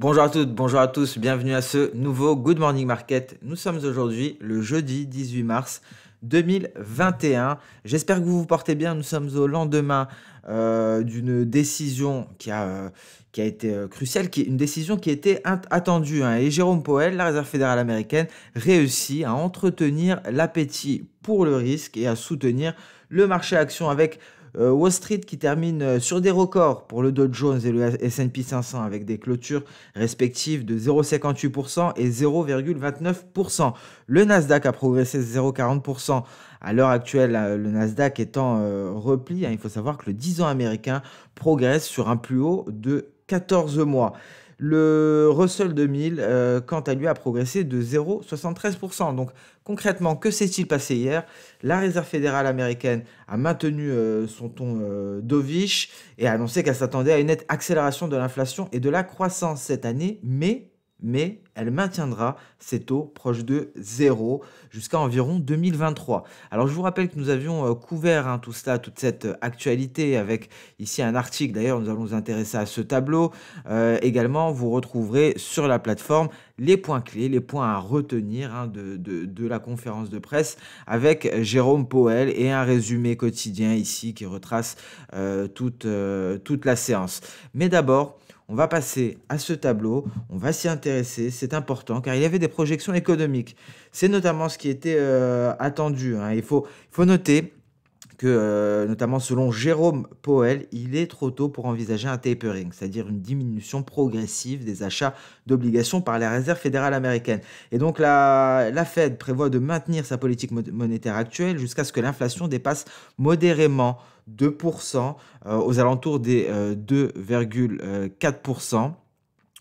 Bonjour à toutes, bonjour à tous, bienvenue à ce nouveau Good Morning Market. Nous sommes aujourd'hui le jeudi 18 mars 2021. J'espère que vous vous portez bien. Nous sommes au lendemain d'une décision qui a été cruciale, une décision qui était attendue, hein. Et Jérôme Powell, la Réserve fédérale américaine, réussit à entretenir l'appétit pour le risque et à soutenir le marché action avec Wall Street qui termine sur des records pour le Dow Jones et le S&P 500 avec des clôtures respectives de 0,58% et 0,29%. Le Nasdaq a progressé 0,40%. À l'heure actuelle, le Nasdaq étant repli, hein, il faut savoir que le 10 ans américain progresse sur un plus haut de 14 mois. Le Russell 2000, quant à lui, a progressé de 0,73%. Donc concrètement, que s'est-il passé hier? La Réserve fédérale américaine a maintenu son ton dovish et a annoncé qu'elle s'attendait à une nette accélération de l'inflation et de la croissance cette année, mais elle maintiendra ses taux proches de zéro jusqu'à environ 2023. Alors je vous rappelle que nous avions couvert, hein, tout cela, toute cette actualité avec ici un article. D'ailleurs, nous allons nous intéresser à ce tableau. Également, vous retrouverez sur la plateforme les points clés, les points à retenir, hein, de la conférence de presse avec Jérôme Powell et un résumé quotidien ici qui retrace toute la séance. Mais d'abord, on va passer à ce tableau, on va s'y intéresser, c'est important car il y avait des projections économiques. C'est notamment ce qui était attendu, hein. Il faut noter que, notamment selon Jérôme Powell, il est trop tôt pour envisager un tapering, c'est-à-dire une diminution progressive des achats d'obligations par la Réserve fédérale américaine. Et donc la Fed prévoit de maintenir sa politique monétaire actuelle jusqu'à ce que l'inflation dépasse modérément 2%, aux alentours des 2,4%.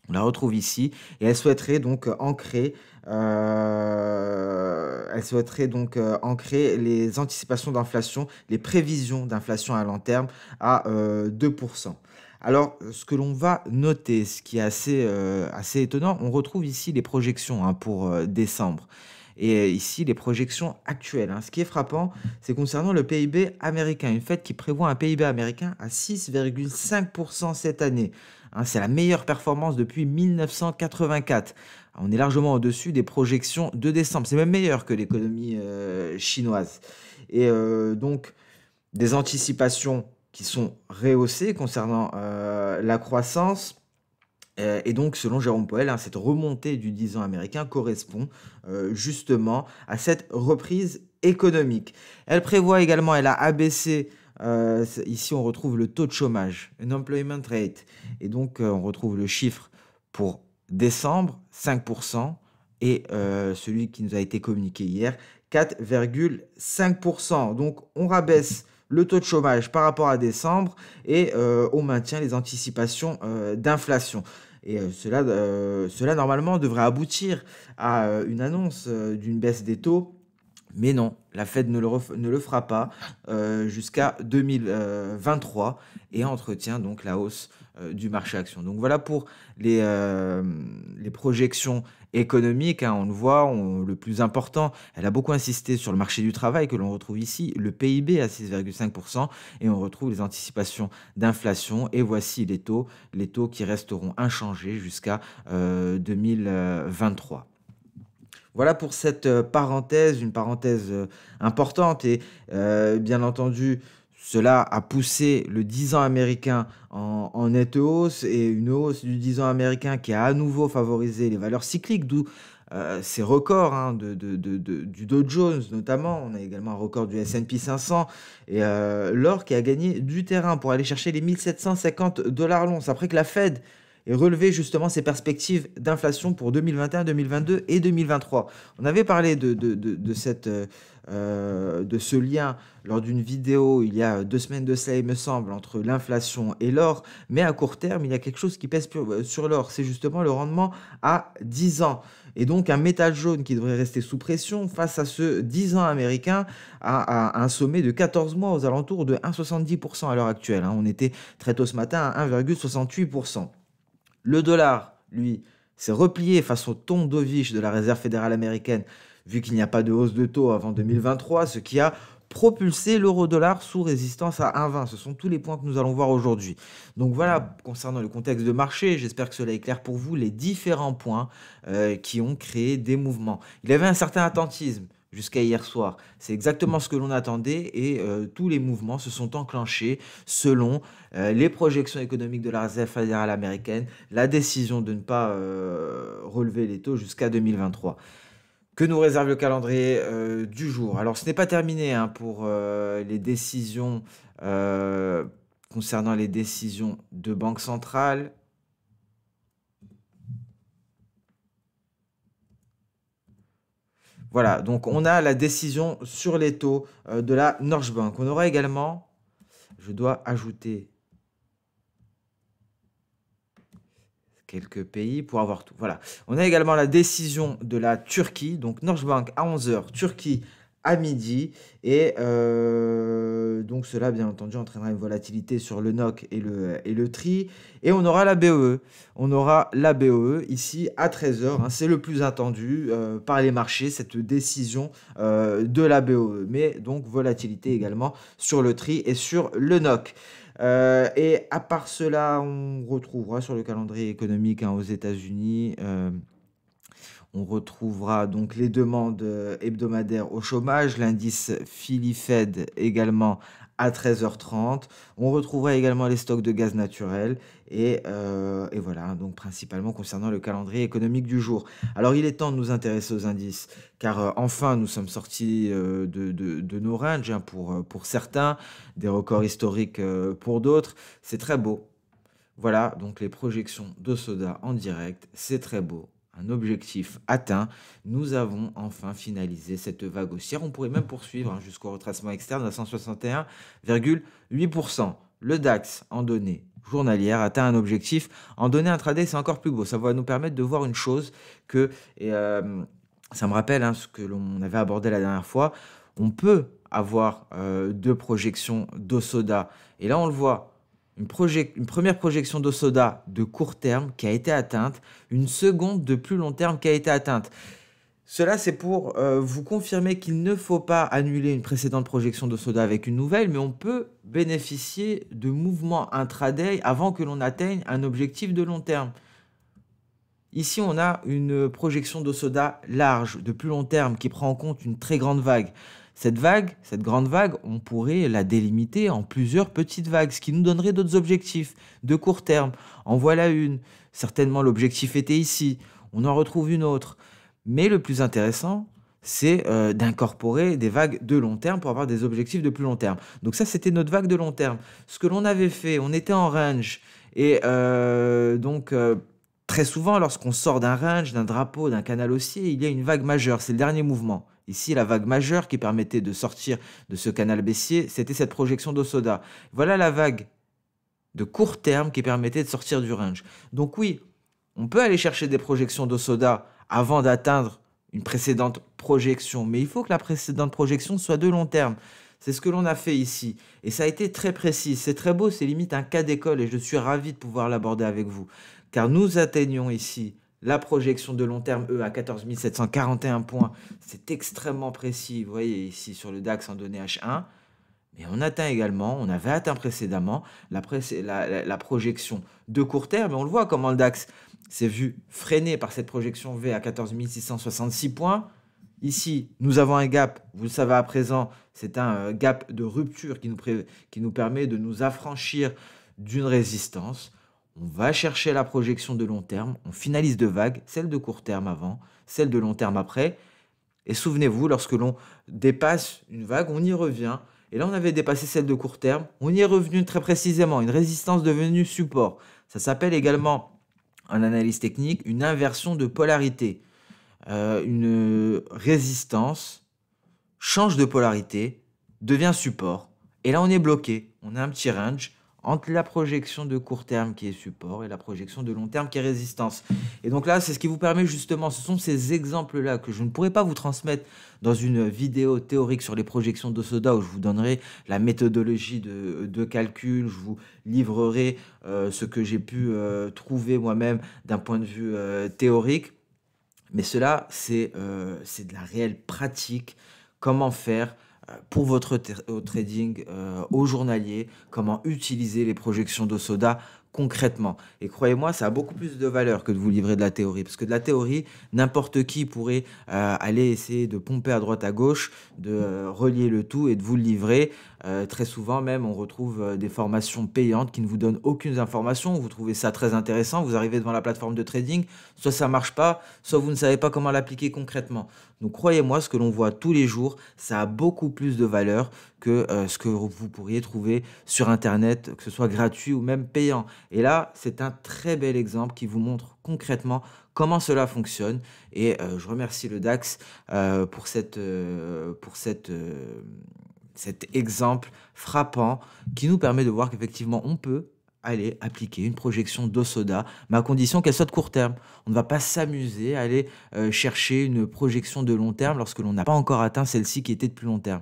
On la retrouve ici et elle souhaiterait donc ancrer les anticipations d'inflation, les prévisions d'inflation à long terme à 2%. Alors, ce que l'on va noter, ce qui est assez étonnant, on retrouve ici les projections, hein, pour décembre. Et ici, les projections actuelles, hein. Ce qui est frappant, c'est concernant le PIB américain. Une Fed qui prévoit un PIB américain à 6,5% cette année, hein. C'est la meilleure performance depuis 1984. On est largement au-dessus des projections de décembre. C'est même meilleur que l'économie chinoise. Et donc, des anticipations qui sont rehaussées concernant la croissance. Et donc, selon Jérôme Powell, hein, cette remontée du 10 ans américain correspond justement à cette reprise économique. Elle prévoit également, elle a abaissé, ici on retrouve le taux de chômage, unemployment rate, et donc on retrouve le chiffre pour décembre, 5%, et celui qui nous a été communiqué hier, 4,5%. Donc on rabaisse le taux de chômage par rapport à décembre et on maintient les anticipations d'inflation. Et cela, normalement, devrait aboutir à une annonce d'une baisse des taux. Mais non, la Fed ne le fera pas jusqu'à 2023 et entretient donc la hausse du marché action. Donc voilà pour les projections économiques, hein. On le voit, le plus important, elle a beaucoup insisté sur le marché du travail que l'on retrouve ici, le PIB à 6,5% et on retrouve les anticipations d'inflation. Et voici les taux qui resteront inchangés jusqu'à 2023. Voilà pour cette parenthèse, une parenthèse importante et bien entendu, cela a poussé le 10 ans américain en nette hausse et une hausse du 10 ans américain qui a à nouveau favorisé les valeurs cycliques, d'où ces records, hein, du Dow Jones notamment. On a également un record du S&P 500 et l'or qui a gagné du terrain pour aller chercher les 1750 $ l'once après que la Fed et relever justement ses perspectives d'inflation pour 2021, 2022 et 2023. On avait parlé de ce lien lors d'une vidéo il y a 2 semaines de cela, il me semble, entre l'inflation et l'or, mais à court terme, il y a quelque chose qui pèse sur l'or, c'est justement le rendement à 10 ans. Et donc un métal jaune qui devrait rester sous pression face à ce 10 ans américain à un sommet de 14 mois aux alentours de 1,70% à l'heure actuelle, hein. On était très tôt ce matin à 1,68%. Le dollar, lui, s'est replié face au ton dovish de la Réserve fédérale américaine, vu qu'il n'y a pas de hausse de taux avant 2023, ce qui a propulser l'euro-dollar sous résistance à 1,20. Ce sont tous les points que nous allons voir aujourd'hui. Donc voilà, concernant le contexte de marché, j'espère que cela est clair pour vous, les différents points qui ont créé des mouvements. Il y avait un certain attentisme jusqu'à hier soir. C'est exactement ce que l'on attendait et tous les mouvements se sont enclenchés selon les projections économiques de la Réserve fédérale américaine, la décision de ne pas relever les taux jusqu'à 2023. Que nous réserve le calendrier du jour? Alors, ce n'est pas terminé hein, pour les décisions concernant les décisions de banque centrale. Voilà, donc on a la décision sur les taux de la Norges Bank. On aura également, je dois ajouter quelques pays pour avoir tout. Voilà. On a également la décision de la Turquie, donc Norges Bank à 11 h, Turquie à midi. Et donc cela, bien entendu, entraînera une volatilité sur le NOK et le TRI. Et on aura la BOE. On aura la BOE ici à 13 h. Hein. C'est le plus attendu par les marchés, cette décision de la BOE. Mais donc volatilité également sur le TRI et sur le NOK. Et à part cela, on retrouvera sur le calendrier économique hein, aux États-Unis, on retrouvera donc les demandes hebdomadaires au chômage, l'indice Philly Fed également à 13h30. On retrouvera également les stocks de gaz naturel et voilà, donc principalement concernant le calendrier économique du jour. Alors il est temps de nous intéresser aux indices car enfin nous sommes sortis de nos ranges hein, pour certains, des records historiques pour d'autres. C'est très beau. Voilà, donc les projections de Soda en direct, c'est très beau. Un objectif atteint, nous avons enfin finalisé cette vague haussière. On pourrait même poursuivre hein, jusqu'au retracement externe à 161,8%. Le DAX en données journalières atteint un objectif. En données intraday, c'est encore plus beau. Ça va nous permettre de voir une chose que, et ça me rappelle hein, ce que l'on avait abordé la dernière fois, on peut avoir deux projections d'Osoda. Et là, on le voit. Une première projection d'Osoda de court terme qui a été atteinte, une seconde de plus long terme qui a été atteinte. Cela, c'est pour vous confirmer qu'il ne faut pas annuler une précédente projection d'Osoda avec une nouvelle, mais on peut bénéficier de mouvements intraday avant que l'on atteigne un objectif de long terme. Ici, on a une projection d'Osoda large, de plus long terme, qui prend en compte une très grande vague. Cette vague, cette grande vague, on pourrait la délimiter en plusieurs petites vagues, ce qui nous donnerait d'autres objectifs de court terme. En voilà une. Certainement, l'objectif était ici. On en retrouve une autre. Mais le plus intéressant, c'est d'incorporer des vagues de long terme pour avoir des objectifs de plus long terme. Donc ça, c'était notre vague de long terme. Ce que l'on avait fait, on était en range. Et très souvent, lorsqu'on sort d'un range, d'un drapeau, d'un canal haussier, il y a une vague majeure. C'est le dernier mouvement. Ici, la vague majeure qui permettait de sortir de ce canal baissier, c'était cette projection d'Osoda. Voilà la vague de court terme qui permettait de sortir du range. Donc oui, on peut aller chercher des projections d'Osoda avant d'atteindre une précédente projection. Mais il faut que la précédente projection soit de long terme. C'est ce que l'on a fait ici. Et ça a été très précis. C'est très beau, c'est limite un cas d'école et je suis ravi de pouvoir l'aborder avec vous. Car nous atteignons ici la projection de long terme, à 14 741 points. C'est extrêmement précis. Vous voyez ici sur le DAX en données H1. Mais on atteint également, on avait atteint précédemment la projection de court terme. Et on le voit comment le DAX s'est vu freiné par cette projection V à 14 666 points. Ici, nous avons un gap, vous le savez à présent, c'est un gap de rupture qui nous permet de nous affranchir d'une résistance. On va chercher la projection de long terme, on finalise deux vagues, celle de court terme avant, celle de long terme après. Et souvenez-vous, lorsque l'on dépasse une vague, on y revient. Et là, on avait dépassé celle de court terme, on y est revenu très précisément, une résistance devenue support. Ça s'appelle également, en analyse technique, une inversion de polarité. Une résistance change de polarité, devient support. Et là, on est bloqué. On a un petit range entre la projection de court terme qui est support et la projection de long terme qui est résistance. Et donc là, c'est ce qui vous permet justement, ce sont ces exemples-là que je ne pourrais pas vous transmettre dans une vidéo théorique sur les projections d'Osoda où je vous donnerai la méthodologie de calcul, je vous livrerai ce que j'ai pu trouver moi-même d'un point de vue théorique. Mais cela, c'est de la réelle pratique. Comment faire pour votre au trading, au journalier, comment utiliser les projections d'Osoda concrètement. Et croyez-moi, ça a beaucoup plus de valeur que de vous livrer de la théorie. Parce que de la théorie, n'importe qui pourrait aller essayer de pomper à droite à gauche, de relier le tout et de vous le livrer. Très souvent même, on retrouve des formations payantes qui ne vous donnent aucune information. Vous trouvez ça très intéressant, vous arrivez devant la plateforme de trading, soit ça marche pas, soit vous ne savez pas comment l'appliquer concrètement. Donc croyez-moi, ce que l'on voit tous les jours, ça a beaucoup plus de valeur que ce que vous pourriez trouver sur Internet, que ce soit gratuit ou même payant. Et là, c'est un très bel exemple qui vous montre concrètement comment cela fonctionne. Et je remercie le DAX cet exemple frappant qui nous permet de voir qu'effectivement, on peut aller appliquer une projection d'Osoda, mais à condition qu'elle soit de court terme. On ne va pas s'amuser à aller chercher une projection de long terme lorsque l'on n'a pas encore atteint celle-ci qui était de plus long terme.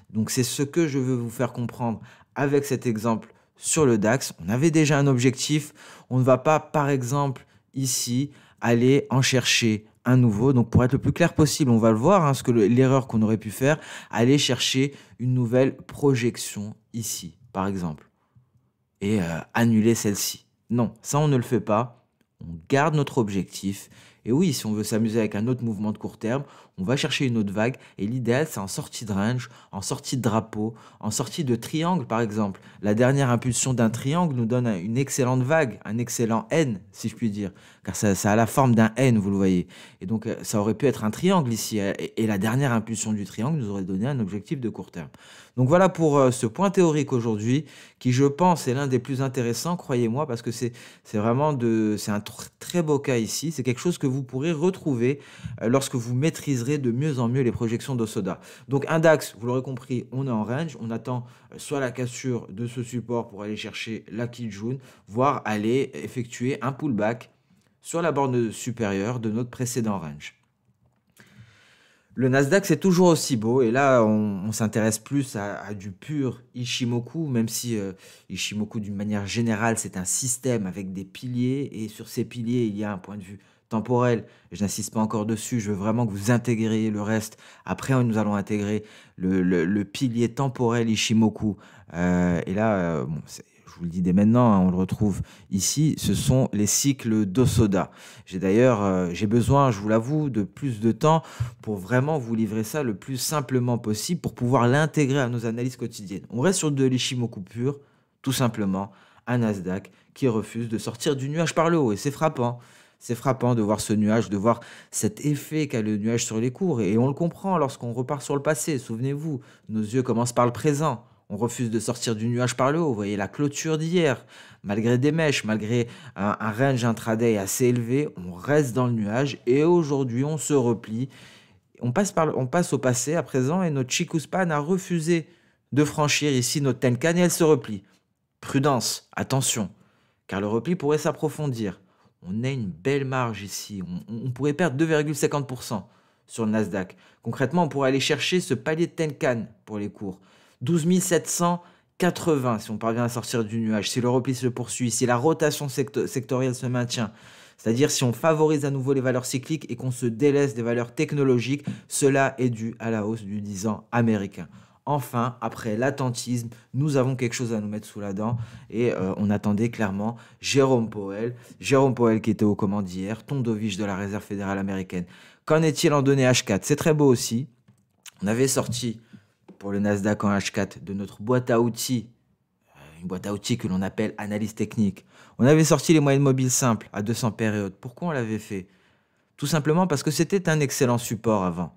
Donc c'est ce que je veux vous faire comprendre avec cet exemple sur le DAX. On avait déjà un objectif. On ne va pas, par exemple, ici, aller en chercher un nouveau. Donc pour être le plus clair possible, on va le voir, hein, l'erreur qu'on aurait pu faire, aller chercher une nouvelle projection ici, par exemple, et annuler celle-ci. Non, ça on ne le fait pas. On garde notre objectif. Et oui, si on veut s'amuser avec un autre mouvement de court terme, on va chercher une autre vague. Et l'idéal, c'est en sortie de range, en sortie de drapeau, en sortie de triangle, par exemple. La dernière impulsion d'un triangle nous donne une excellente vague, un excellent N, si je puis dire. Car ça a la forme d'un N, vous le voyez. Et donc, ça aurait pu être un triangle ici. Et la dernière impulsion du triangle nous aurait donné un objectif de court terme. Donc voilà pour ce point théorique aujourd'hui, qui je pense est l'un des plus intéressants, croyez-moi, parce que c'est vraiment c'est un très beau cas ici. C'est quelque chose que vous pourrez retrouver lorsque vous maîtriserez de mieux en mieux les projections d'Osoda. Donc un DAX, vous l'aurez compris, on est en range. On attend soit la cassure de ce support pour aller chercher la Kijun, voire aller effectuer un pullback sur la borne supérieure de notre précédent range. Le Nasdaq, c'est toujours aussi beau. Et là, on s'intéresse plus à du pur Ichimoku, même si Ichimoku, d'une manière générale, c'est un système avec des piliers. Et sur ces piliers, il y a un point de vue temporel. Je n'insiste pas encore dessus. Je veux vraiment que vous intégriez le reste. Après, nous allons intégrer le pilier temporel Ichimoku. Et là, bon, je vous le dis dès maintenant, hein, on le retrouve ici, ce sont les cycles d'Osoda. J'ai besoin, je vous l'avoue, de plus de temps pour vraiment vous livrer ça le plus simplement possible pour pouvoir l'intégrer à nos analyses quotidiennes. On reste sur de l'Ichimoku pur, tout simplement, un Nasdaq qui refuse de sortir du nuage par le haut. Et c'est frappant. C'est frappant de voir ce nuage, de voir cet effet qu'a le nuage sur les cours. Et on le comprend lorsqu'on repart sur le passé. Souvenez-vous, nos yeux commencent par le présent. On refuse de sortir du nuage par le haut. Vous voyez la clôture d'hier. Malgré des mèches, malgré un range intraday assez élevé, on reste dans le nuage. Et aujourd'hui, on se replie. On passe au passé à présent et notre Chikuspan a refusé de franchir ici notre Tenkan et elle se replie. Prudence, attention, car le repli pourrait s'approfondir. On a une belle marge ici. On pourrait perdre 2,50% sur le Nasdaq. Concrètement, on pourrait aller chercher ce palier de Tenkan pour les cours. 12 780 si on parvient à sortir du nuage, si le repli se poursuit, si la rotation sectorielle se maintient. C'est-à-dire si on favorise à nouveau les valeurs cycliques et qu'on se délaisse des valeurs technologiques, cela est dû à la hausse du 10 ans américain. Enfin, après l'attentisme, nous avons quelque chose à nous mettre sous la dent et on attendait clairement Jérôme Powell qui était aux commandes hier, Tondovich de la Réserve fédérale américaine. Qu'en est-il en données H4? C'est très beau aussi. On avait sorti pour le Nasdaq en H4 de notre boîte à outils, une boîte à outils que l'on appelle analyse technique. On avait sorti les moyennes mobiles simples à 200 périodes. Pourquoi on l'avait fait? Tout simplement parce que c'était un excellent support avant.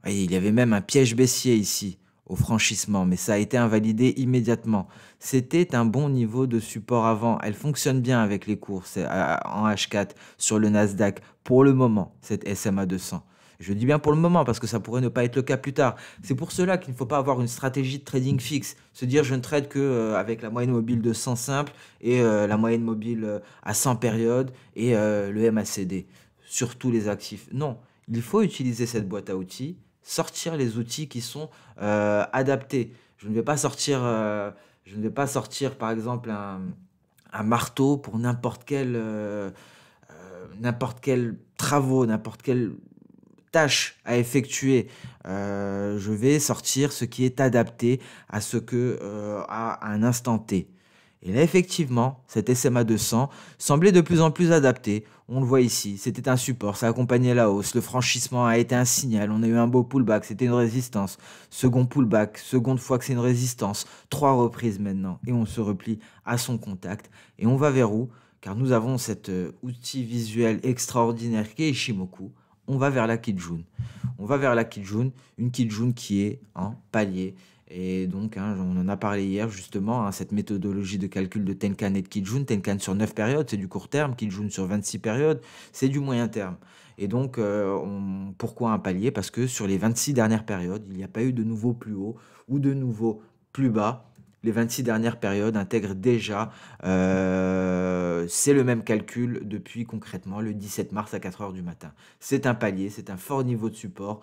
Et il y avait même un piège baissier ici, au franchissement, mais ça a été invalidé immédiatement. C'était un bon niveau de support avant. Elle fonctionne bien avec les cours en H4 sur le Nasdaq pour le moment, cette SMA 200. Je dis bien pour le moment parce que ça pourrait ne pas être le cas plus tard. C'est pour cela qu'il ne faut pas avoir une stratégie de trading fixe. Se dire je ne trade que avec la moyenne mobile de 100 simple et la moyenne mobile à 100 périodes et le MACD sur tous les actifs. Non, il faut utiliser cette boîte à outils, sortir les outils qui sont adaptés. Je ne vais pas sortir par exemple un marteau pour n'importe quel travaux, n'importe quelle tâche à effectuer. Je vais sortir ce qui est adapté à ce que à un instant T. Et là, effectivement, cet SMA 200 semblait de plus en plus adapté. On le voit ici, c'était un support, ça accompagnait la hausse. Le franchissement a été un signal, on a eu un beau pullback, c'était une résistance. Second pullback, seconde fois que c'est une résistance. 3 reprises maintenant, et on se replie à son contact. Et on va vers où? Car nous avons cet outil visuel extraordinaire qui est Ishimoku. On va vers la Kijun. On va vers la Kijun, une Kijun qui est en palier. Et donc, on en a parlé hier justement, cette méthodologie de calcul de Tenkan et de Kijun. Tenkan sur 9 périodes, c'est du court terme. Kijun sur 26 périodes, c'est du moyen terme. Et donc, pourquoi un palier? Parce que sur les 26 dernières périodes, il n'y a pas eu de nouveau plus haut ou de nouveau plus bas. Les 26 dernières périodes intègrent déjà, c'est le même calcul depuis concrètement le 17 mars à 4 heures du matin. C'est un palier, c'est un fort niveau de support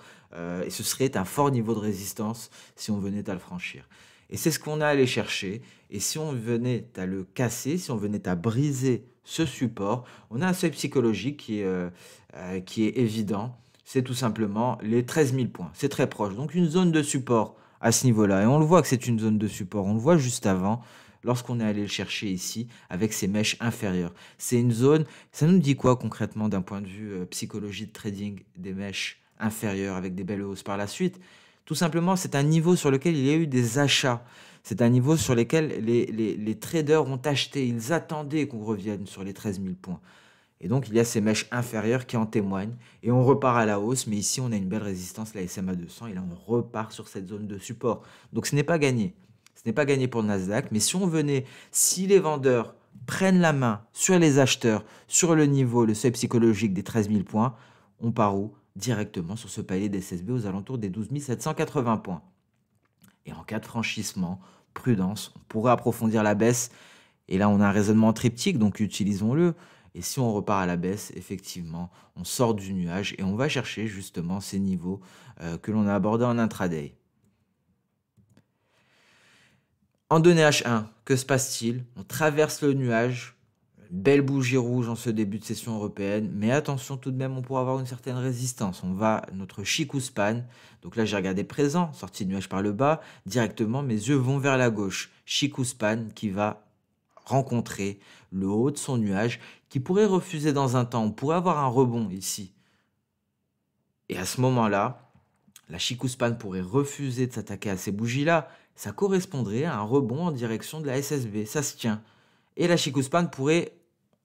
et ce serait un fort niveau de résistance si on venait à le franchir. Et c'est ce qu'on a à aller chercher. Et si on venait à le casser, si on venait à briser ce support, on a un seuil psychologique qui est évident. C'est tout simplement les 13 000 points. C'est très proche. Donc une zone de support à ce niveau-là. Et on le voit que c'est une zone de support. On le voit juste avant, lorsqu'on est allé le chercher ici, avec ses mèches inférieures. C'est une zone, ça nous dit quoi concrètement d'un point de vue psychologie de trading, des mèches inférieures avec des belles hausses par la suite? Tout simplement, c'est un niveau sur lequel il y a eu des achats. C'est un niveau sur lequel les traders ont acheté. Ils attendaient qu'on revienne sur les 13 000 points. Et donc, il y a ces mèches inférieures qui en témoignent. Et on repart à la hausse. Mais ici, on a une belle résistance, la SMA 200. Et là, on repart sur cette zone de support. Donc, ce n'est pas gagné. Ce n'est pas gagné pour le Nasdaq. Mais si les vendeurs prennent la main sur les acheteurs, sur le niveau, le seuil psychologique des 13 000 points, on part où? Directement sur ce palier des SSB aux alentours des 12 780 points. Et en cas de franchissement, prudence, on pourrait approfondir la baisse. Et là, on a un raisonnement triptyque, donc utilisons-le. Et si on repart à la baisse, effectivement, on sort du nuage et on va chercher justement ces niveaux que l'on a abordés en intraday. En données H1, que se passe-t-il? On traverse le nuage, une belle bougie rouge en ce début de session européenne, mais attention tout de même, on pourra avoir une certaine résistance. On va notre Chikou span, donc là j'ai regardé présent, sorti de nuage par le bas, directement mes yeux vont vers la gauche. Chikou span qui va rencontrer le haut de son nuage, qui pourrait refuser dans un temps. On pourrait avoir un rebond ici. Et à ce moment-là, la Chikou span pourrait refuser de s'attaquer à ces bougies-là. Ça correspondrait à un rebond en direction de la SSB. Ça se tient. Et la Chikou span pourrait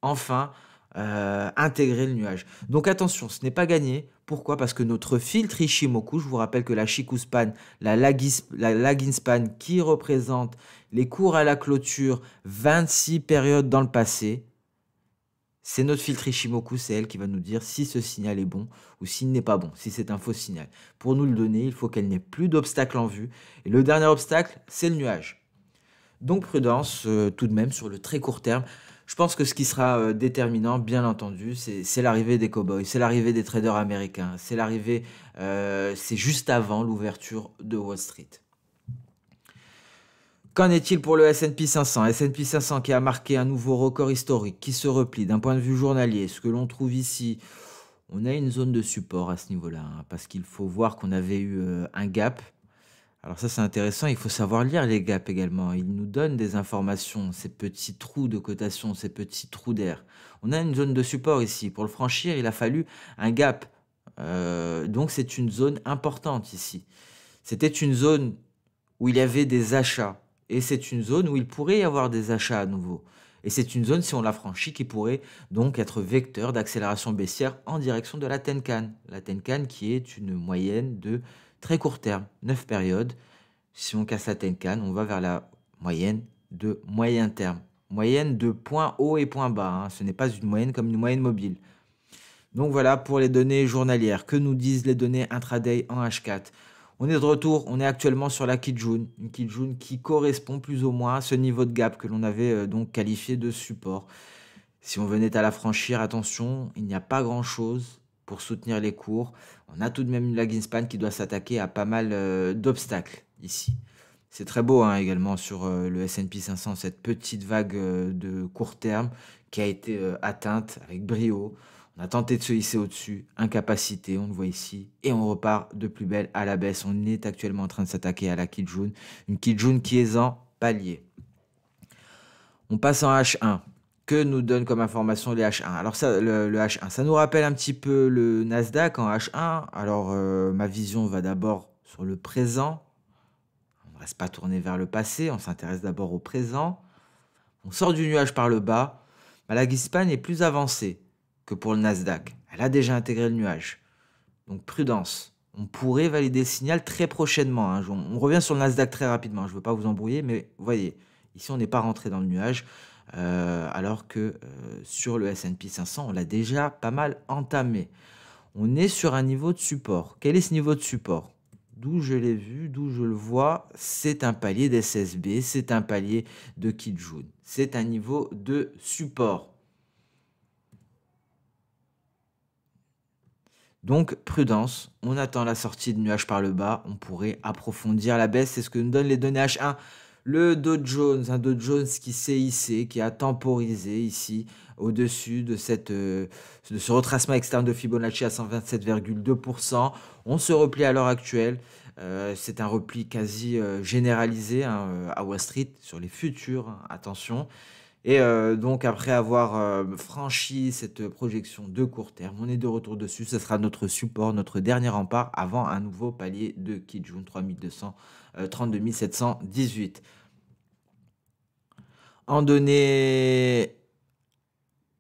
enfin intégrer le nuage. Donc attention, ce n'est pas gagné. Pourquoi? Parce que notre filtre Ishimoku, je vous rappelle que la Chikou span, la lagging span qui représente les cours à la clôture, 26 périodes dans le passé, c'est notre filtre Ishimoku, c'est elle qui va nous dire si ce signal est bon ou s'il n'est pas bon, si c'est un faux signal. Pour nous le donner, il faut qu'elle n'ait plus d'obstacle en vue. Et le dernier obstacle, c'est le nuage. Donc prudence tout de même sur le très court terme. Je pense que ce qui sera déterminant, bien entendu, c'est l'arrivée des cowboys, c'est l'arrivée des traders américains, c'est juste avant l'ouverture de Wall Street. Qu'en est-il pour le S&P 500? S&P 500 qui a marqué un nouveau record historique, qui se replie d'un point de vue journalier. Ce que l'on trouve ici, on a une zone de support à ce niveau-là, parce qu'il faut voir qu'on avait eu un gap. Alors ça c'est intéressant, il faut savoir lire les gaps également. Ils nous donnent des informations, ces petits trous de cotation, ces petits trous d'air. On a une zone de support ici. Pour le franchir, il a fallu un gap. Donc c'est une zone importante ici. C'était une zone où il y avait des achats. Et c'est une zone où il pourrait y avoir des achats à nouveau. Et c'est une zone, si on la franchit, qui pourrait donc être vecteur d'accélération baissière en direction de la Tenkan. La Tenkan qui est une moyenne de très court terme, 9 périodes. Si on casse la Tenkan, on va vers la moyenne de moyen terme. Moyenne de point haut et point bas. Ce n'est pas une moyenne comme une moyenne mobile. Donc voilà pour les données journalières. Que nous disent les données intraday en H4? On est de retour, on est actuellement sur la Kijun, une Kijun qui correspond plus ou moins à ce niveau de gap que l'on avait donc qualifié de support. Si on venait à la franchir, attention, il n'y a pas grand-chose pour soutenir les cours. On a tout de même une lagging span qui doit s'attaquer à pas mal d'obstacles ici. C'est très beau également sur le S&P 500, cette petite vague de court terme qui a été atteinte avec brio. On a tenté de se hisser au-dessus, incapacité, on le voit ici, et on repart de plus belle à la baisse. On est actuellement en train de s'attaquer à la Kijun, une Kijun qui est en palier. On passe en H1. Que nous donne comme information les H1? Alors ça, le H1, ça nous rappelle un petit peu le Nasdaq en H1. Alors ma vision va d'abord sur le présent. On ne reste pas tourné vers le passé, on s'intéresse d'abord au présent. On sort du nuage par le bas. La Guispan est plus avancée que pour le Nasdaq. Elle a déjà intégré le nuage. Donc prudence. On pourrait valider le signal très prochainement, hein. On revient sur le Nasdaq très rapidement. Je ne veux pas vous embrouiller, mais vous voyez, ici on n'est pas rentré dans le nuage. Alors que sur le S&P 500, on l'a déjà pas mal entamé. On est sur un niveau de support. Quel est ce niveau de support? D'où je l'ai vu, d'où je le vois, c'est un palier d'SSB, c'est un palier de Kijun. C'est un niveau de support. Donc prudence, on attend la sortie de nuage par le bas, on pourrait approfondir la baisse, c'est ce que nous donnent les données H1. Le Dow Jones, un Dow Jones qui s'est hissé, qui a temporisé ici au-dessus de ce retracement externe de Fibonacci à 127,2%. On se replie à l'heure actuelle. C'est un repli quasi généralisé, hein, à Wall Street sur les futurs, hein, attention. Et donc après avoir franchi cette projection de court terme, on est de retour dessus. Ce sera notre support, notre dernier rempart avant un nouveau palier de Kijun 32 718. En données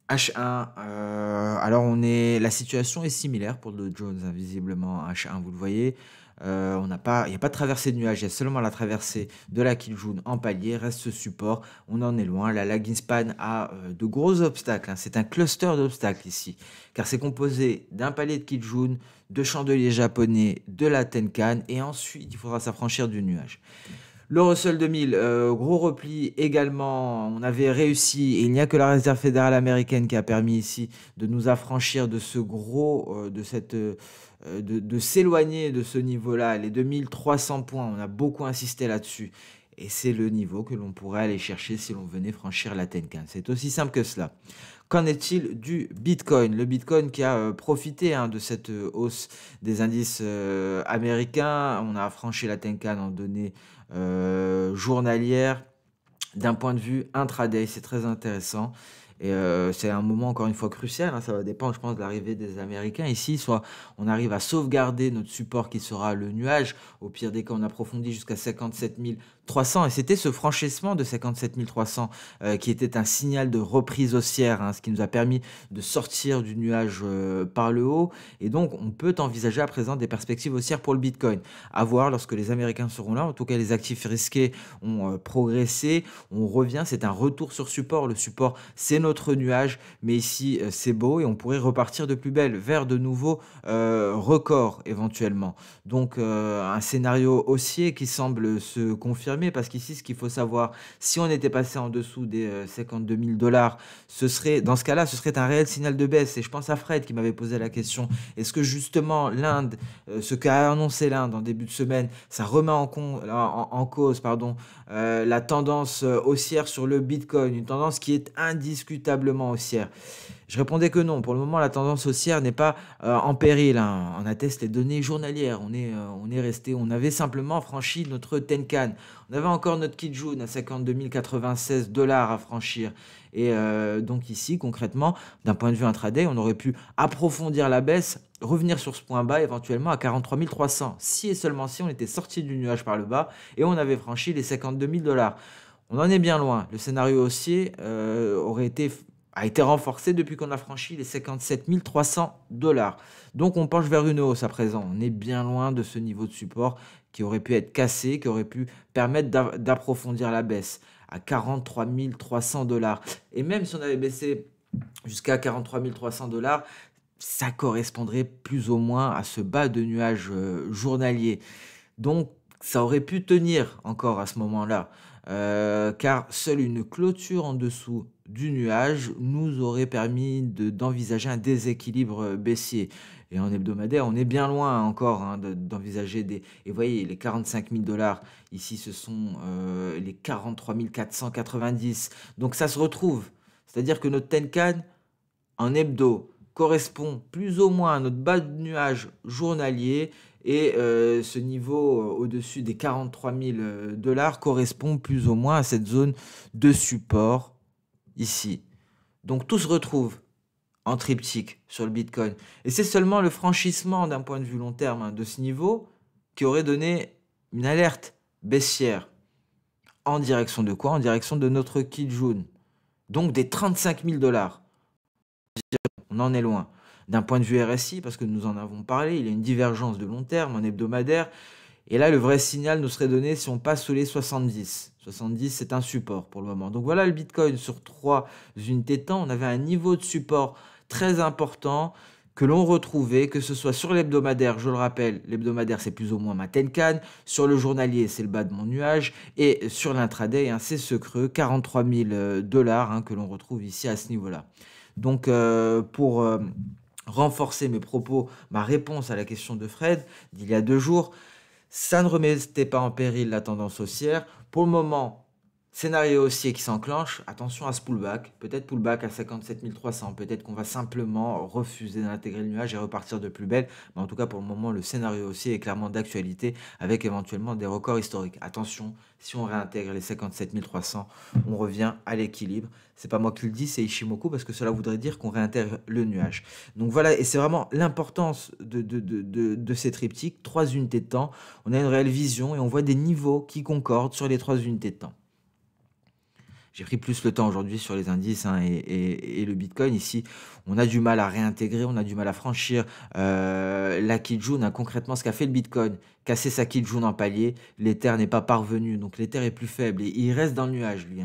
H1, alors la situation est similaire pour le Dow Jones, hein, visiblement H1, vous le voyez. Il n'y a pas de traversée de nuage, il y a seulement la traversée de la Kijun en palier, reste ce support, on en est loin. La lagging span a de gros obstacles, hein. C'est un cluster d'obstacles ici, car c'est composé d'un palier de Kijun, de chandeliers japonais, de la Tenkan, et ensuite il faudra s'affranchir du nuage. Le Russell 2000, gros repli également, on avait réussi, et il n'y a que la réserve fédérale américaine qui a permis ici de nous affranchir de ce gros, de s'éloigner de ce niveau-là, les 2300 points, on a beaucoup insisté là-dessus. Et c'est le niveau que l'on pourrait aller chercher si l'on venait franchir la Tenkan. C'est aussi simple que cela. Qu'en est-il du Bitcoin? Le Bitcoin qui a profité, hein, de cette hausse des indices américains. On a franchi la Tenkan en données journalières. D'un point de vue intraday, c'est très intéressant. Et c'est un moment, encore une fois, crucial, hein. Ça va dépendre, je pense, de l'arrivée des Américains ici. Soit on arrive à sauvegarder notre support qui sera le nuage. Au pire des cas, on approfondit jusqu'à 57 300. Et c'était ce franchissement de 57 300 qui était un signal de reprise haussière, hein, ce qui nous a permis de sortir du nuage par le haut. Et donc, on peut envisager à présent des perspectives haussières pour le Bitcoin. À voir lorsque les Américains seront là. En tout cas, les actifs risqués ont progressé. On revient, c'est un retour sur support. Le support, c'est notre nuage, mais ici, c'est beau et on pourrait repartir de plus belle vers de nouveaux records éventuellement. Donc, un scénario haussier qui semble se confirmer parce qu'ici, ce qu'il faut savoir, si on était passé en dessous des 52 000 $, dans ce cas-là, ce serait un réel signal de baisse. Et je pense à Fred qui m'avait posé la question, est-ce que justement l'Inde, ce qu'a annoncé l'Inde en début de semaine, ça remet en cause, la tendance haussière sur le Bitcoin, une tendance qui est indiscutablement haussière? Je répondais que non. Pour le moment, la tendance haussière n'est pas en péril, hein. On atteste les données journalières. On avait simplement franchi notre Tenkan. On avait encore notre Kijun à 52 096 $ à franchir. Et donc ici, concrètement, d'un point de vue intraday, on aurait pu approfondir la baisse, revenir sur ce point bas éventuellement à 43 300. Si et seulement si on était sorti du nuage par le bas et on avait franchi les 52 000 $. On en est bien loin. Le scénario haussier a été renforcé depuis qu'on a franchi les 57 300 $. Donc on penche vers une hausse à présent. On est bien loin de ce niveau de support qui aurait pu être cassé, qui aurait pu permettre d'approfondir la baisse à 43 300 $. Et même si on avait baissé jusqu'à 43 300 $, ça correspondrait plus ou moins à ce bas de nuage journalier. Donc ça aurait pu tenir encore à ce moment-là. Car seule une clôture en dessous du nuage nous aurait permis d'envisager un déséquilibre baissier. Et en hebdomadaire, on est bien loin encore, hein, d'envisager des... Et vous voyez, les 45 000 $, ici, ce sont les 43 490. Donc ça se retrouve. C'est-à-dire que notre Tenkan, en hebdo, correspond plus ou moins à notre bas de nuage journalier et ce niveau au-dessus des 43 000 $ correspond plus ou moins à cette zone de support ici. Donc tout se retrouve en triptyque sur le Bitcoin. Et c'est seulement le franchissement d'un point de vue long terme de ce niveau qui aurait donné une alerte baissière. En direction de quoi? En direction de notre Kijun. Donc des 35 000 $. On en est loin. D'un point de vue RSI, parce que nous en avons parlé, il y a une divergence de long terme en hebdomadaire. Et là, le vrai signal nous serait donné si on passe sous les 70. 70, c'est un support pour le moment. Donc voilà le Bitcoin sur 3 unités de temps. On avait un niveau de support très important que l'on retrouvait, que ce soit sur l'hebdomadaire, je le rappelle, l'hebdomadaire c'est plus ou moins ma Tenkan, sur le journalier c'est le bas de mon nuage, et sur l'intraday c'est ce creux, 43 000 $ que l'on retrouve ici à ce niveau-là. Donc pour renforcer mes propos, ma réponse à la question de Fred d'il y a 2 jours, ça ne remettait pas en péril la tendance haussière. Pour le moment, scénario haussier qui s'enclenche, attention à ce pullback, peut-être pullback à 57 300, peut-être qu'on va simplement refuser d'intégrer le nuage et repartir de plus belle, mais en tout cas pour le moment le scénario haussier est clairement d'actualité avec éventuellement des records historiques. Attention, si on réintègre les 57 300, on revient à l'équilibre. C'est pas moi qui le dis, c'est Ishimoku parce que cela voudrait dire qu'on réintègre le nuage. Donc voilà, et c'est vraiment l'importance de ces triptyques, 3 unités de temps. On a une réelle vision et on voit des niveaux qui concordent sur les 3 unités de temps. J'ai pris plus le temps aujourd'hui sur les indices et le Bitcoin. Ici, on a du mal à réintégrer, on a du mal à franchir la Kijun. Concrètement, ce qu'a fait le Bitcoin, casser sa Kijun en palier, l'Ether n'est pas parvenu. Donc l'Ether est plus faible et il reste dans le nuage, lui.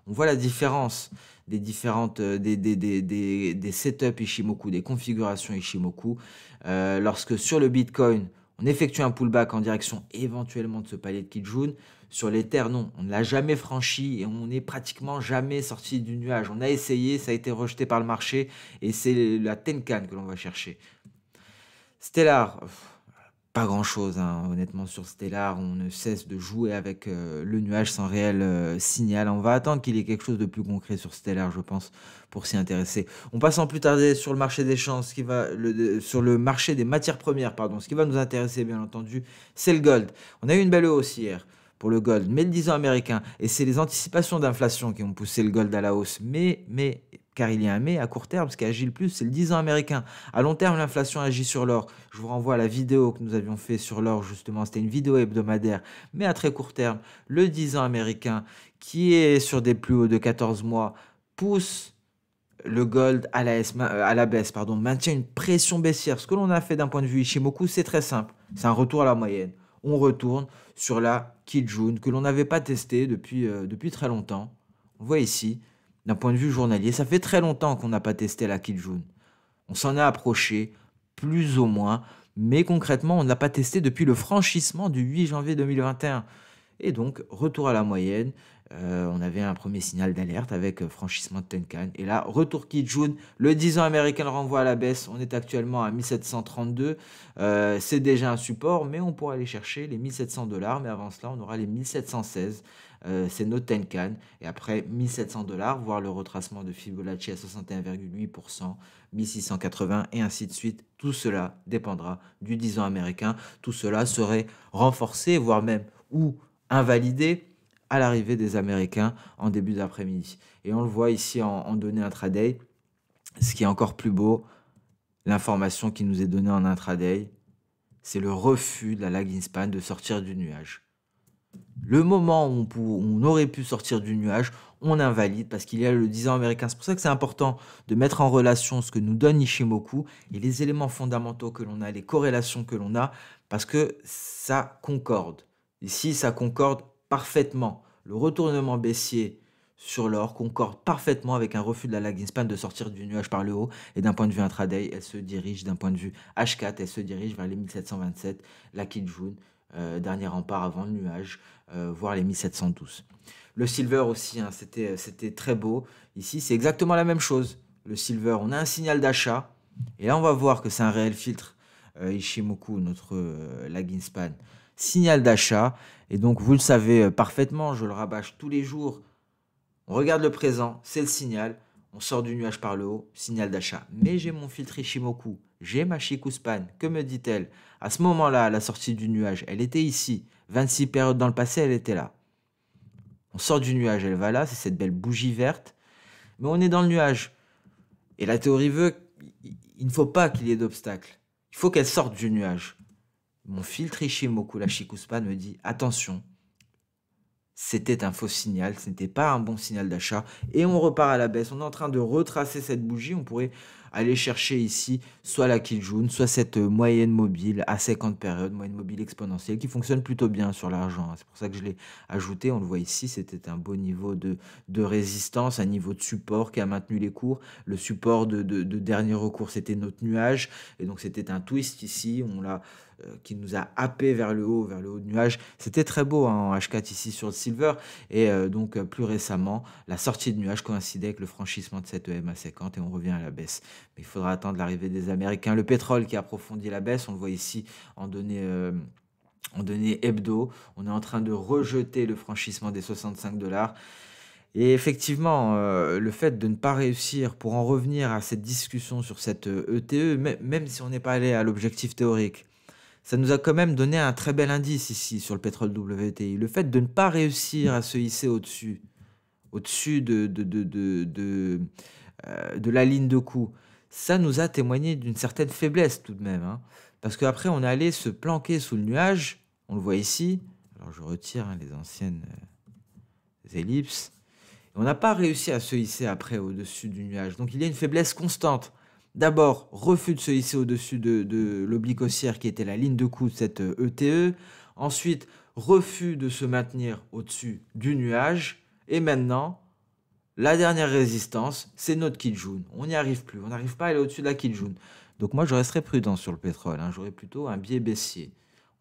On voit la différence des différentes des setups Ishimoku, des configurations Ishimoku. Lorsque sur le Bitcoin, on effectue un pullback en direction éventuellement de ce palier de Kijun. Sur l'Ether, non, on ne l'a jamais franchi et on n'est pratiquement jamais sorti du nuage. On a essayé, ça a été rejeté par le marché et c'est la Tenkan que l'on va chercher. Stellar, pas grand-chose, honnêtement, sur Stellar. On ne cesse de jouer avec le nuage sans réel signal. On va attendre qu'il y ait quelque chose de plus concret sur Stellar, je pense, pour s'y intéresser. On passe sans plus tarder sur le marché des champs, sur le marché des matières premières, pardon. Ce qui va nous intéresser, bien entendu, c'est le gold. On a eu une belle hausse hier pour le gold, mais le 10 ans américain, et c'est les anticipations d'inflation qui ont poussé le gold à la hausse, car il y a un mais à court terme, ce qui agit le plus, c'est le 10 ans américain. À long terme, l'inflation agit sur l'or. Je vous renvoie à la vidéo que nous avions fait sur l'or, justement, c'était une vidéo hebdomadaire, mais à très court terme, le 10 ans américain, qui est sur des plus hauts de 14 mois, pousse le gold à la baisse, maintient une pression baissière. Ce que l'on a fait d'un point de vue Ishimoku, c'est très simple, c'est un retour à la moyenne. On retourne sur la Kijun que l'on n'avait pas testé depuis très longtemps. On voit ici, d'un point de vue journalier, ça fait très longtemps qu'on n'a pas testé la Kijun. On s'en est approché, plus ou moins, mais concrètement, on n'a pas testé depuis le franchissement du 8 janvier 2021. Et donc, retour à la moyenne. On avait un premier signal d'alerte avec franchissement de Tenkan. Et là, retour Kijun. Le 10 ans américain le renvoie à la baisse. On est actuellement à 1732. C'est déjà un support, mais on pourra aller chercher les 1700 $. Mais avant cela, on aura les 1716. C'est notre Tenkan. Et après 1700 $, voire le retracement de Fibonacci à 61,8%, 1680 et ainsi de suite. Tout cela dépendra du 10 ans américain. Tout cela serait renforcé, voire même ou invalidé à l'arrivée des Américains en début d'après-midi. Et on le voit ici en données intraday. Ce qui est encore plus beau, l'information qui nous est donnée en intraday, c'est le refus de la lagging span de sortir du nuage. Le moment où on aurait pu sortir du nuage, on invalide parce qu'il y a le 10 ans américain. C'est pour ça que c'est important de mettre en relation ce que nous donne Ishimoku et les éléments fondamentaux que l'on a, les corrélations que l'on a, parce que ça concorde. Ici, ça concorde parfaitement. Le retournement baissier sur l'or concorde parfaitement avec un refus de la lagging span de sortir du nuage par le haut. Et d'un point de vue intraday, elle se dirige, d'un point de vue H4, elle se dirige vers les 1727, la Kijun, dernier rempart avant le nuage, voire les 1712. Le silver aussi, c'était très beau. Ici, c'est exactement la même chose. Le silver, on a un signal d'achat. Et là, on va voir que c'est un réel filtre. Ishimoku, notre lagging span, signal d'achat. Et donc, vous le savez parfaitement, je le rabâche tous les jours. On regarde le présent, c'est le signal. On sort du nuage par le haut, signal d'achat. Mais j'ai mon filtre Ishimoku, j'ai ma Chikuspan. Que me dit-elle? À ce moment-là, à la sortie du nuage, elle était ici. 26 périodes dans le passé, elle était là. On sort du nuage, elle va là, c'est cette belle bougie verte. Mais on est dans le nuage. Et la théorie veut qu'il ne faut pas qu'il y ait d'obstacle. Il faut qu'elle sorte du nuage. Mon filtre Ishimoku, la Chikuspan, me dit attention, c'était un faux signal, ce n'était pas un bon signal d'achat. Et on repart à la baisse. On est en train de retracer cette bougie. On pourrait aller chercher ici soit la Kijun, soit cette moyenne mobile à 50 périodes, moyenne mobile exponentielle, qui fonctionne plutôt bien sur l'argent. C'est pour ça que je l'ai ajouté. On le voit ici, c'était un beau niveau de résistance, un niveau de support qui a maintenu les cours. Le support de dernier recours, c'était notre nuage. Et donc, c'était un twist ici. On l'a qui nous a happé vers le haut du nuage. C'était très beau hein, en H4 ici sur le silver. Et donc, plus récemment, la sortie de nuage coïncidait avec le franchissement de cette EMA 50 et on revient à la baisse. Mais il faudra attendre l'arrivée des Américains. Le pétrole qui approfondit la baisse, on le voit ici en données hebdo. On est en train de rejeter le franchissement des 65 $. Et effectivement, le fait de ne pas réussir, pour en revenir à cette discussion sur cette ETE, même si on n'est pas allé à l'objectif théorique, ça nous a quand même donné un très bel indice ici sur le pétrole WTI. Le fait de ne pas réussir à se hisser au-dessus de la ligne de coup, ça nous a témoigné d'une certaine faiblesse tout de même. Hein. Parce qu'après, on est allé se planquer sous le nuage. On le voit ici. Alors, je retire hein, les anciennes ellipses. On n'a pas réussi à se hisser après au-dessus du nuage. Donc, il y a une faiblesse constante. D'abord, refus de se hisser au-dessus de l'oblique haussière qui était la ligne de coup de cette ETE. Ensuite, refus de se maintenir au-dessus du nuage. Et maintenant, la dernière résistance, c'est notre Kijun. On n'y arrive plus. On n'arrive pas à aller au-dessus de la Kijun. Donc moi, je resterai prudent sur le pétrole. Hein. J'aurais plutôt un biais baissier.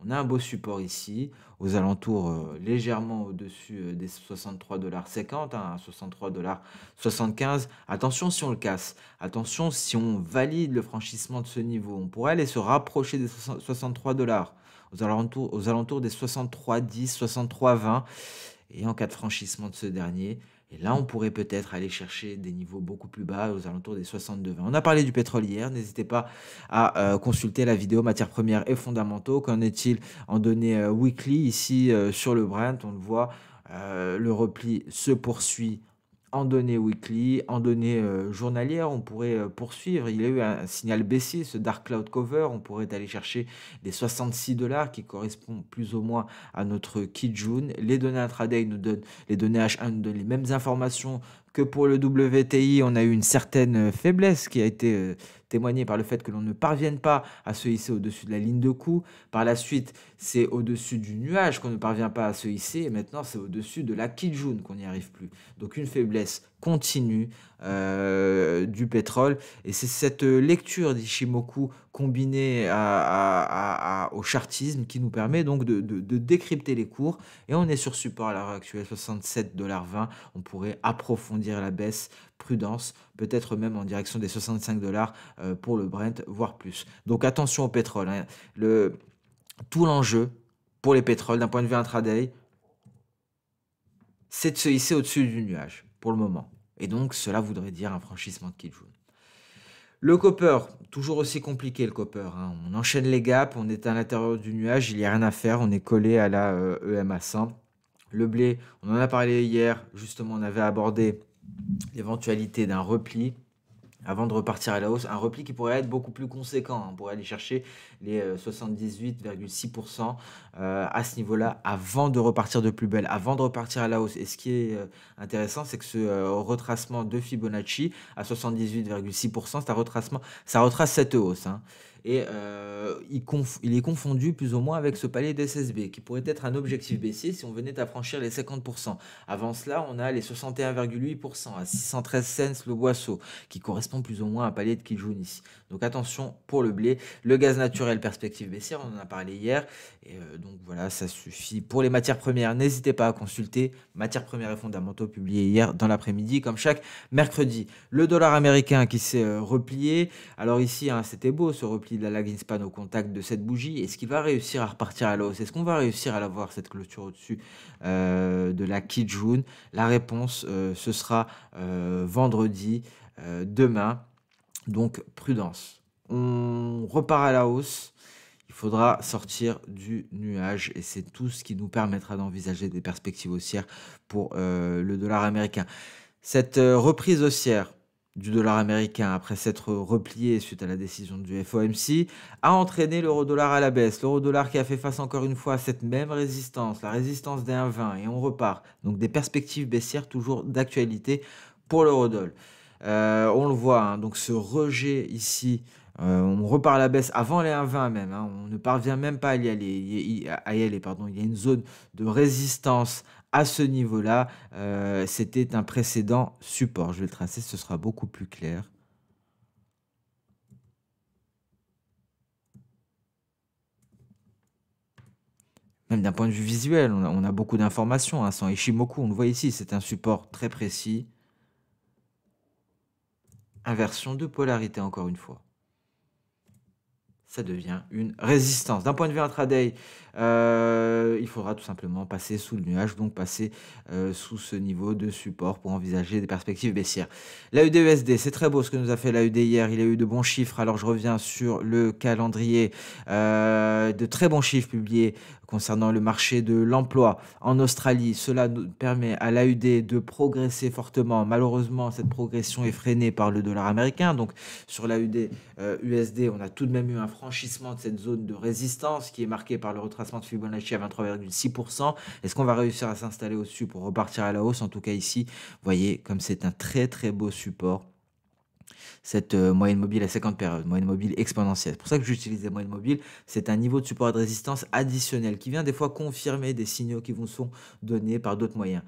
On a un beau support ici, aux alentours légèrement au-dessus des 63,50 $, hein, 63,75 $. Attention si on le casse. Attention si on valide le franchissement de ce niveau. On pourrait aller se rapprocher des 63 $, aux alentours des 63,10 $, 63,20 $. Et en cas de franchissement de ce dernier, et là, on pourrait peut-être aller chercher des niveaux beaucoup plus bas, aux alentours des 62,20 $. On a parlé du pétrole hier, n'hésitez pas à consulter la vidéo matières premières et fondamentaux. Qu'en est-il en données weekly ici sur le Brent? On le voit, le repli se poursuit en données weekly, en données journalières, on pourrait poursuivre. Il y a eu un signal baissier, ce Dark Cloud Cover. On pourrait aller chercher les 66 $ qui correspondent plus ou moins à notre Kijun. Les données intraday nous donnent, les données H1 nous donnent les mêmes informations que pour le WTI. On a eu une certaine faiblesse qui a été témoignée par le fait que l'on ne parvienne pas à se hisser au-dessus de la ligne de coup. Par la suite, c'est au-dessus du nuage qu'on ne parvient pas à se hisser. Et maintenant, c'est au-dessus de la Kijun qu'on n'y arrive plus. Donc une faiblesse continue du pétrole. Et c'est cette lecture d'Ishimoku combinée au chartisme qui nous permet donc de décrypter les cours. Et on est sur support à l'heure actuelle, 67,20 $. On pourrait approfondir la baisse, prudence, peut-être même en direction des 65 $ pour le Brent, voire plus. Donc attention au pétrole. Hein. Tout l'enjeu pour les pétroles d'un point de vue intraday, c'est de se hisser au-dessus du nuage pour le moment. Et donc cela voudrait dire un franchissement de Kijun. Le copper, toujours aussi compliqué le copper. Hein. On enchaîne les gaps, on est à l'intérieur du nuage, il n'y a rien à faire, on est collé à la EMA 100. Le blé, on en a parlé hier, justement on avait abordé l'éventualité d'un repli avant de repartir à la hausse, un repli qui pourrait être beaucoup plus conséquent. On pourrait aller chercher les 78,6% à ce niveau-là avant de repartir de plus belle, avant de repartir à la hausse. Et ce qui est intéressant, c'est que ce retracement de Fibonacci à 78,6%, c'est un retracement, ça retrace cette hausse. Hein. Et il est confondu plus ou moins avec ce palier d'SSB qui pourrait être un objectif baissier si on venait à franchir les 50%. Avant cela, on a les 61,8% à 613 cents le boisseau qui correspond plus ou moins à un palier de Kijun ici. Donc attention pour le blé. Le gaz naturel, perspective baissière, on en a parlé hier. Et donc voilà, ça suffit. Pour les matières premières, n'hésitez pas à consulter matières premières et fondamentaux publiés hier dans l'après-midi comme chaque mercredi. Le dollar américain qui s'est replié. Alors ici, hein, c'était beau ce repli de la lagging span au contact de cette bougie. Est-ce qu'il va réussir à repartir à la hausse? Est-ce qu'on va réussir à avoir cette clôture au-dessus de la Kijun? La réponse, ce sera vendredi demain. Donc prudence. On repart à la hausse. Il faudra sortir du nuage et c'est tout ce qui nous permettra d'envisager des perspectives haussières pour le dollar américain. Cette reprise haussière du dollar américain après s'être replié suite à la décision du FOMC a entraîné l'euro-dollar à la baisse. L'euro-dollar qui a fait face encore une fois à cette même résistance, la résistance des 1,20 et on repart. Donc des perspectives baissières toujours d'actualité pour l'euro-dollar. On le voit, hein, donc ce rejet ici, on repart à la baisse avant les 1,20 même, hein, on ne parvient même pas à y aller, pardon. Il y a une zone de résistance à ce niveau-là. C'était un précédent support. Je vais le tracer, ce sera beaucoup plus clair. Même d'un point de vue visuel, on a beaucoup d'informations, hein, sans Ishimoku. On le voit ici, c'est un support très précis. Inversion de polarité encore une fois. Ça devient une résistance. D'un point de vue intraday, il faudra tout simplement passer sous le nuage, donc passer sous ce niveau de support pour envisager des perspectives baissières. L'AUD-USD, c'est très beau ce que nous a fait l'AUD hier. Il a eu de bons chiffres. Alors je reviens sur le calendrier. De très bons chiffres publiés concernant le marché de l'emploi en Australie. Cela nous permet à l'AUD de progresser fortement. Malheureusement, cette progression est freinée par le dollar américain. Donc sur l'AUD USD, on a tout de même eu un franchissement de cette zone de résistance qui est marquée par le retracement de Fibonacci à 23,6%. Est-ce qu'on va réussir à s'installer au-dessus pour repartir à la hausse? En tout cas ici, vous voyez comme c'est un très très beau support. Cette moyenne mobile à 50 périodes, moyenne mobile exponentielle. C'est pour ça que j'utilise les moyennes mobiles. C'est un niveau de support et de résistance additionnel qui vient des fois confirmer des signaux qui vous sont donnés par d'autres moyens.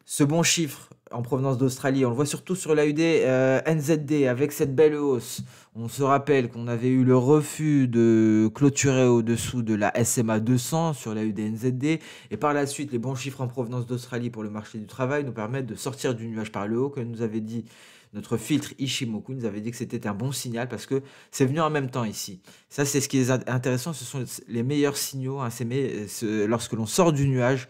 Ce bon chiffre en provenance d'Australie, on le voit surtout sur l'AUD NZD avec cette belle hausse. On se rappelle qu'on avait eu le refus de clôturer au-dessous de la SMA 200 sur l'AUD NZD. Et par la suite, les bons chiffres en provenance d'Australie pour le marché du travail nous permettent de sortir du nuage par le haut, comme nous avait dit notre filtre Ishimoku, nous avait dit que c'était un bon signal parce que c'est venu en même temps ici. Ça, c'est ce qui est intéressant, ce sont les meilleurs signaux, hein, lorsque l'on sort du nuage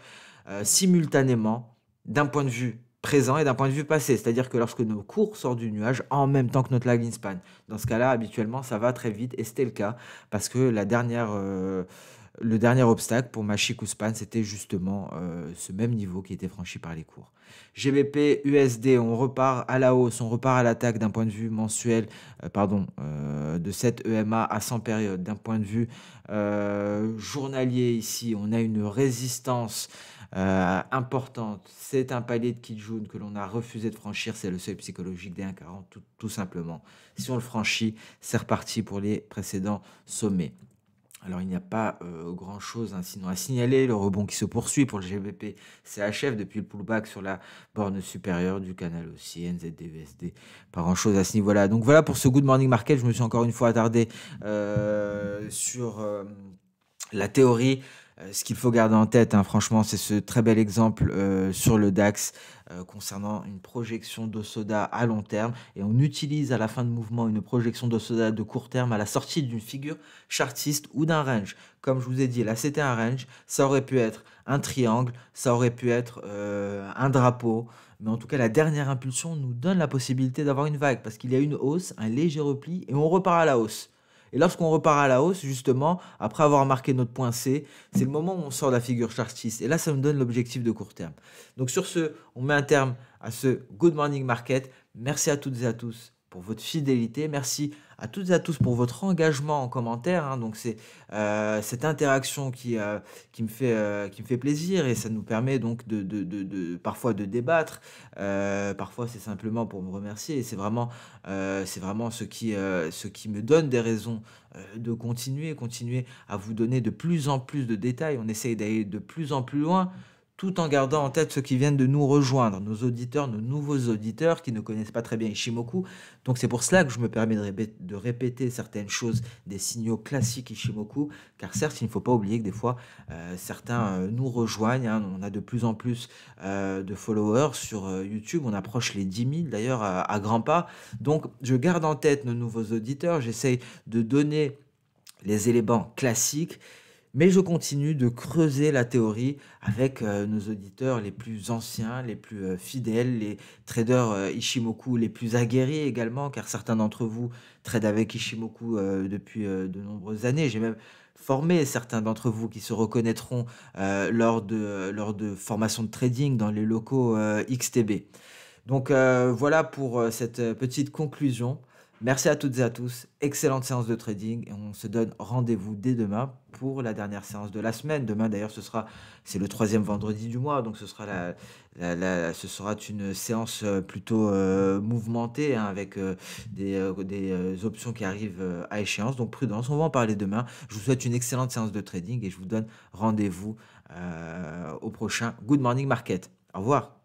simultanément, d'un point de vue présent et d'un point de vue passé. C'est-à-dire que lorsque nos cours sortent du nuage en même temps que notre lagging span. Dans ce cas-là, habituellement, ça va très vite et c'était le cas parce que le dernier obstacle pour ma Chikou Span, c'était justement ce même niveau qui était franchi par les cours. GBP, USD, on repart à la hausse, on repart à l'attaque d'un point de vue mensuel, de cette EMA à 100 périodes. D'un point de vue journalier ici, on a une résistance importante. C'est un palier de Kijun que l'on a refusé de franchir, c'est le seuil psychologique des 1,40 tout simplement. Si on le franchit, c'est reparti pour les précédents sommets. Alors, il n'y a pas grand-chose sinon à signaler. Le rebond qui se poursuit pour le GBP CHF depuis le pullback sur la borne supérieure du canal aussi, NZD-USD. Pas grand-chose à ce niveau-là. Donc voilà pour ce Good Morning Market. Je me suis encore une fois attardé sur la théorie. Ce qu'il faut garder en tête, hein, franchement, c'est ce très bel exemple sur le DAX concernant une projection d'Osoda à long terme. Et on utilise à la fin de mouvement une projection d'Osoda de court terme à la sortie d'une figure chartiste ou d'un range. Comme je vous ai dit, là, c'était un range. Ça aurait pu être un triangle, ça aurait pu être un drapeau. Mais en tout cas, la dernière impulsion nous donne la possibilité d'avoir une vague parce qu'il y a une hausse, un léger repli et on repart à la hausse. Et lorsqu'on repart à la hausse, justement, après avoir marqué notre point C, c'est le moment où on sort de la figure chartiste. Et là, ça nous donne l'objectif de court terme. Donc sur ce, on met un terme à ce Good Morning Market. Merci à toutes et à tous pour votre fidélité. Merci à toutes et à tous pour votre engagement en commentaire. Hein. Donc c'est cette interaction qui me fait plaisir et ça nous permet donc parfois de débattre. Parfois c'est simplement pour me remercier et c'est vraiment ce qui me donne des raisons de continuer à vous donner de plus en plus de détails. On essaye d'aller de plus en plus loin, tout en gardant en tête ceux qui viennent de nous rejoindre, nos auditeurs, nos nouveaux auditeurs qui ne connaissent pas très bien Ishimoku. Donc c'est pour cela que je me permets de répéter certaines choses, des signaux classiques Ishimoku, car certes, il ne faut pas oublier que des fois, certains nous rejoignent. Hein, on a de plus en plus de followers sur YouTube, on approche les 10 000 d'ailleurs à grands pas. Donc je garde en tête nos nouveaux auditeurs, j'essaye de donner les éléments classiques. Mais je continue de creuser la théorie avec nos auditeurs les plus anciens, les plus fidèles, les traders Ishimoku les plus aguerris également, car certains d'entre vous tradent avec Ishimoku depuis de nombreuses années. J'ai même formé certains d'entre vous qui se reconnaîtront lors de formations de trading dans les locaux XTB. Donc voilà pour cette petite conclusion. Merci à toutes et à tous. Excellente séance de trading et on se donne rendez-vous dès demain pour la dernière séance de la semaine. Demain d'ailleurs c'est le troisième vendredi du mois, donc ce sera une séance plutôt mouvementée, hein, avec des options qui arrivent à échéance. Donc prudence, on va en parler demain. Je vous souhaite une excellente séance de trading et je vous donne rendez-vous au prochain Good Morning Market. Au revoir.